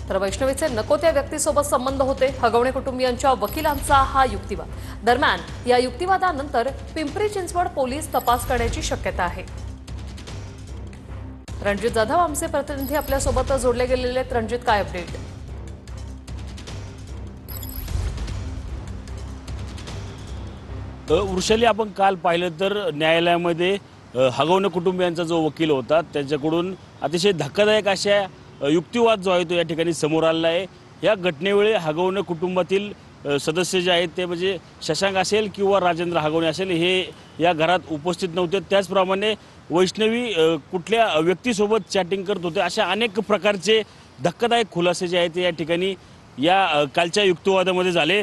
तर वैष्णवीचे नको त्या व्यक्तीसोबत संबंध होते, हगवणे कुटुंबियांच्या वकिलांचा हा युक्तिवाद। दरम्यान या युक्तिवादानंतर पिंपरी चिंचवड पोलीस तपास करण्याची शक्यता आहे। रणजित जाधव आमचे प्रतिनिधी आपल्या सोबत जोडले गेलेले आहेत। रणजित, काय अपडेट? वृषाली, आपण काल पाहिलं तर न्यायालयामध्ये हगवणे कुटुंबियांचा जो वकील होता त्याच्याकडून अतिशय धक्कादायक अशा युक्तिवाद जो आहे तो या ठिकाणी समोर आलेला आहे। या घटनेवेळी हगवणे कुटुंबातील सदस्य जे आहेत ते म्हणजे शशांक असेल किंवा राजेंद्र हगवणे असेल हे या घरात उपस्थित नव्हते। त्याचप्रमाणे वैष्णवी कुठल्या व्यक्तीसोबत चॅटिंग करत होते, अशा अनेक प्रकारचे धक्कादायक खुलासे जे आहेत ते या ठिकाणी या कालच्या युक्तिवादामध्ये झाले।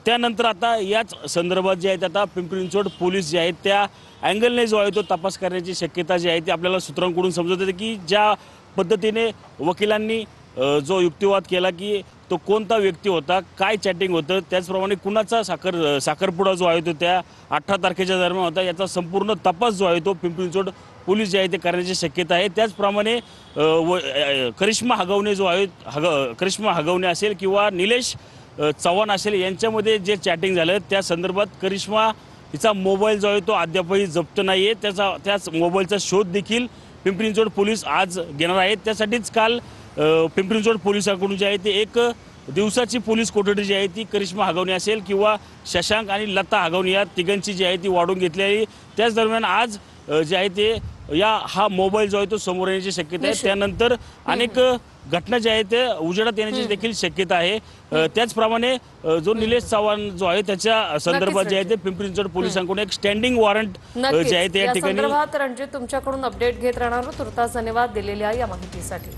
त्यानंतर आता याच संदर्भात जे आहेत आता पिंपरी चिंचवड पोलीस जे आहेत त्या अँगलने जो आहे तो तपास करण्याची शक्यता जी आहे ती आपल्याला सूत्रांकडून समजत आहे की ज्या पद्धतीने वकिलांनी जो युक्तिवाद केला की तो कोणता व्यक्ती होता, काय चॅटिंग होतं, त्याचप्रमाणे कुणाचा साखरपुडा जो आहे तो त्या 18 तारखेच्या दरम्यान होता, याचा संपूर्ण तपास जो आहे तो पिंपरी चिंचवड पोलीस जे आहे ते करण्याची शक्यता आहे। त्याचप्रमाणे करिश्मा हगवणे जो आहे करिश्मा हगवणे असेल किंवा निलेश चव्हाण असेल यांच्यामध्ये जे चॅटिंग झालं त्या संदर्भात करिश्मा हिचा मोबाईल जो आहे तो अद्यापही जप्त नाही आहे। त्याच मोबाईलचा शोध देखील पिंपरी चिंचवड पोलीस आज घेणार आहेत। त्यासाठीच काल पिंपरी चिंचवड पोलिसांकडून जे आहे ते 1 दिवसाची पोलीस कोठडी जी आहे ती करिश्मा हगवणे असेल किंवा शशांक आणि लता हगवणे या तिघांची जी आहे ती वाढून घेतली आहे। त्याच दरम्यान आज जे आहे ते हा मोबाईल जो आहे तो समोर येण्याची शक्यता आहे। त्यानंतर अनेक घटना ज्या आहेत ते उजेडात येण्याची देखील शक्यता आहे। त्याचप्रमाणे जो निलेश चव्हाण जो आहे त्याच्या संदर्भात जे आहे ते पिंपरी चिंचवड पोलिसांकडून एक स्टँडिंग वॉरंट जे आहे ते या ठिकाणी रणजित तुमच्याकडून अपडेट घेत राहणार। तुर्तास धन्यवाद दिलेल्या या माहितीसाठी।